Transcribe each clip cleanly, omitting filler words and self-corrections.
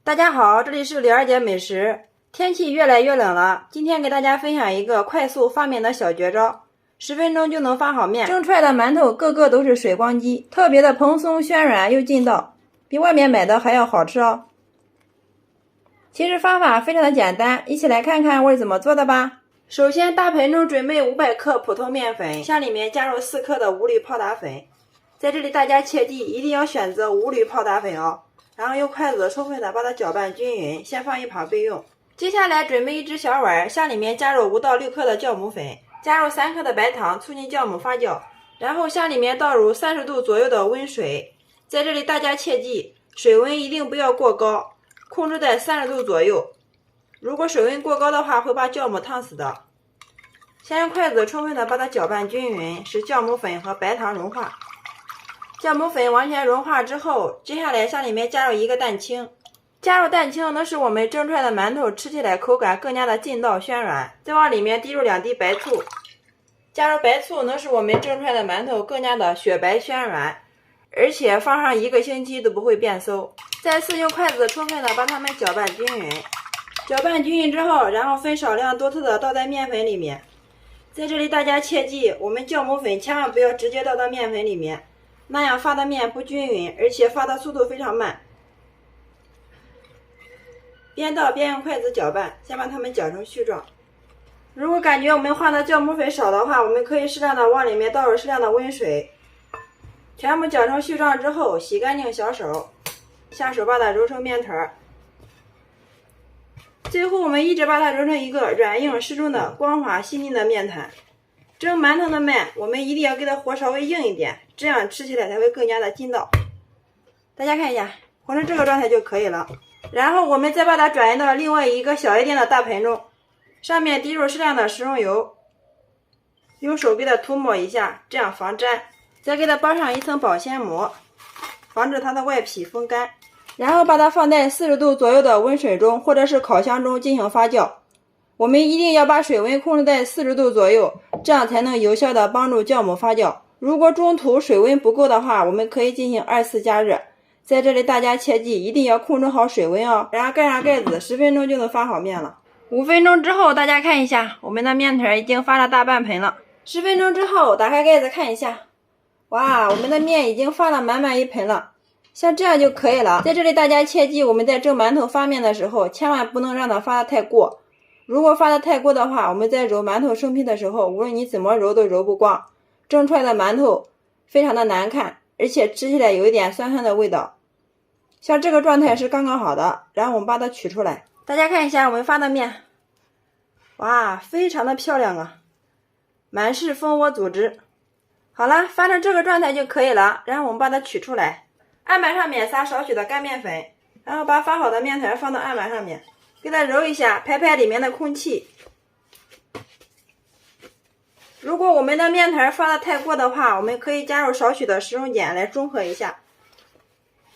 大家好，这里是李二姐美食。天气越来越冷了，今天给大家分享一个快速发面的小绝招，10分钟就能发好面。蒸出来的馒头个个都是水光肌，特别的蓬松暄软又劲道，比外面买的还要好吃哦。其实方法非常的简单，一起来看看我是怎么做的吧。首先大盆中准备500克普通面粉，向里面加入4克的无铝泡打粉。在这里大家切记一定要选择无铝泡打粉哦。然后用筷子充分的把它搅拌均匀，先放一旁备用。接下来准备一只小碗，向里面加入5到6克的酵母粉，加入3克的白糖，促进酵母发酵。然后向里面倒入30度左右的温水。在这里大家切记，水温一定不要过高，控制在30度左右。如果水温过高的话，会把酵母烫死的。先用筷子充分的把它搅拌均匀，使酵母粉和白糖融化。酵母粉完全融化之后，接下来向里面加入1个蛋清。加入蛋清能使我们蒸出来的馒头吃起来口感更加的劲道暄软。再往里面滴入2滴白醋。加入白醋能使我们蒸出来的馒头更加的雪白暄软，而且放上1个星期都不会变馊。再次用筷子充分的把它们搅拌均匀。搅拌均匀之后，然后分少量多次的倒在面粉里面。在这里大家切记，我们酵母粉千万不要直接倒到面粉里面，那样发的面不均匀，而且发的速度非常慢。边倒边用筷子搅拌，先把它们搅成絮状。如果感觉我们画的酵母粉少的话，我们可以适量的往里面倒入适量的温水。全部搅成絮状之后，洗干净小手，下手把它揉成面团。最后我们一直把它揉成一个软硬适中的光滑细腻的面团。蒸馒头的面我们一定要给它和稍微硬一点，这样吃起来才会更加的劲道。大家看一下，和成这个状态就可以了。然后我们再把它转移到另外一个小一点的大盆中，上面滴入适量的食用油，用手给它涂抹一下，这样防粘。再给它包上一层保鲜膜，防止它的外皮风干。然后把它放在40度左右的温水中或者是烤箱中进行发酵。我们一定要把水温控制在40度左右，这样才能有效的帮助酵母发酵。如果中途水温不够的话，我们可以进行2次加热。在这里大家切记一定要控制好水温哦，然后盖上盖子，10分钟就能发好面了。5分钟之后大家看一下，我们的面团已经发了大半盆了。10分钟之后打开盖子看一下，哇，我们的面已经发了满满一盆了。像这样就可以了。在这里大家切记，我们在蒸馒头发面的时候，千万不能让它发得太过。如果发得太过的话，我们在揉馒头生坯的时候，无论你怎么揉都揉不光，蒸出来的馒头非常的难看，而且吃起来有一点酸酸的味道。像这个状态是刚刚好的，然后我们把它取出来。大家看一下我们发的面，哇，非常的漂亮啊，满是蜂窝组织。好了，发成这个状态就可以了，然后我们把它取出来。案板上面撒少许的干面粉，然后把发好的面团放到案板上面，给它揉一下，排排里面的空气。如果我们的面团发的太过的话，我们可以加入少许的食用碱来中和一下。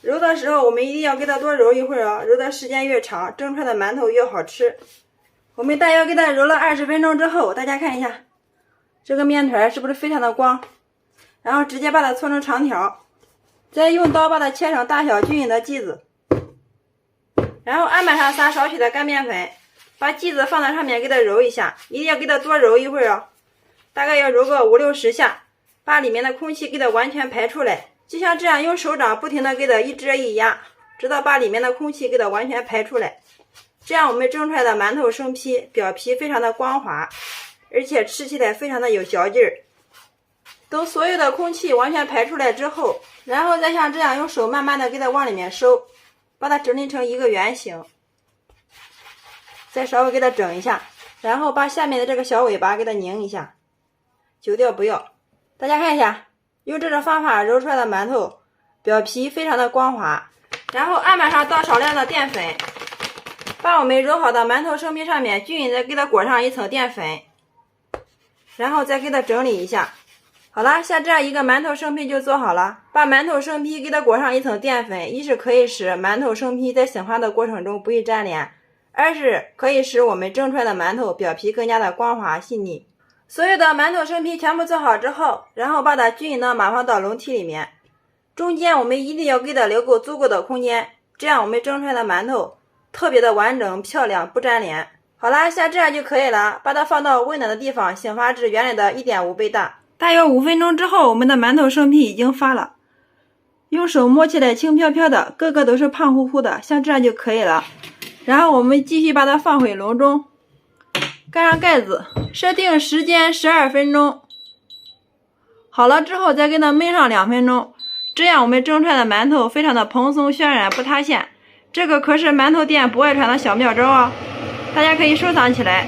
揉的时候我们一定要给它多揉一会儿哦，揉的时间越长，蒸出来的馒头越好吃。我们大约给它揉了20分钟之后，大家看一下，这个面团是不是非常的光？然后直接把它搓成长条。再用刀把它切成大小均匀的剂子，然后案板上撒少许的干面粉，把剂子放在上面给它揉一下，一定要给它多揉一会儿哦，大概要揉个50-60下，把里面的空气给它完全排出来。就像这样用手掌不停的给它一折一压，直到把里面的空气给它完全排出来。这样我们蒸出来的馒头生坯表皮非常的光滑，而且吃起来非常的有嚼劲儿。等所有的空气完全排出来之后，然后再像这样用手慢慢的给它往里面收，把它整理成一个圆形，再稍微给它整一下，然后把下面的这个小尾巴给它拧一下，揪掉不要。大家看一下，用这种方法揉出来的馒头表皮非常的光滑。然后案板上倒少量的淀粉，把我们揉好的馒头生坯上面均匀的给它裹上一层淀粉，然后再给它整理一下。好了，像这样一个馒头生坯就做好了。把馒头生坯给它裹上一层淀粉，一是可以使馒头生坯在醒发的过程中不易粘连，二是可以使我们蒸出来的馒头表皮更加的光滑细腻。所有的馒头生坯全部做好之后，然后把它均匀的码放到笼屉里面，中间我们一定要给它留够足够的空间，这样我们蒸出来的馒头特别的完整漂亮，不粘连。好啦，像这样就可以了，把它放到温暖的地方醒发至原来的 1.5 倍大。大约5分钟之后，我们的馒头生坯已经发了，用手摸起来轻飘飘的，个个都是胖乎乎的，像这样就可以了。然后我们继续把它放回笼中，盖上盖子，设定时间12分钟。好了之后再给它焖上2分钟，这样我们蒸出来的馒头非常的蓬松暄软，不塌陷。这个可是馒头店不外传的小妙招啊，大家可以收藏起来。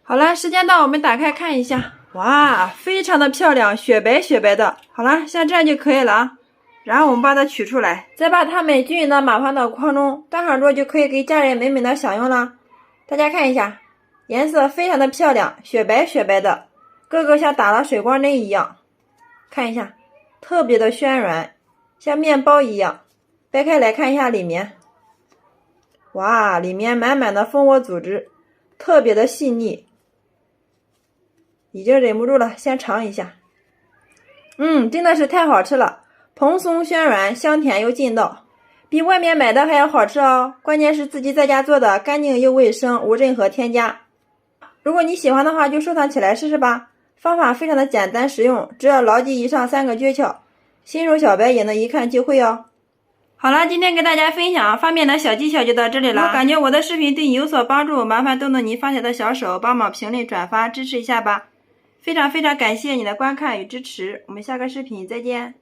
好了，时间到，我们打开看一下。哇，非常的漂亮，雪白雪白的。好了，像这样就可以了啊。然后我们把它取出来，再把它们均匀的码放到筐中，端上桌就可以给家人美美的享用了。大家看一下，颜色非常的漂亮，雪白雪白的，个个像打了水光针一样。看一下，特别的暄软，像面包一样。掰开来看一下里面，哇，里面满满的蜂窝组织，特别的细腻。已经忍不住了，先尝一下。真的是太好吃了，蓬松暄软，香甜又劲道，比外面买的还要好吃哦。关键是自己在家做的，干净又卫生，无任何添加。如果你喜欢的话，就收藏起来试试吧。方法非常的简单实用，只要牢记以上3个诀窍，新手小白也能一看就会哦。好了，今天给大家分享方便的小技巧就到这里了。感觉我的视频对你有所帮助，麻烦动动你发财的小手，帮忙评论转发支持一下吧。非常感谢你的观看与支持，我们下个视频再见。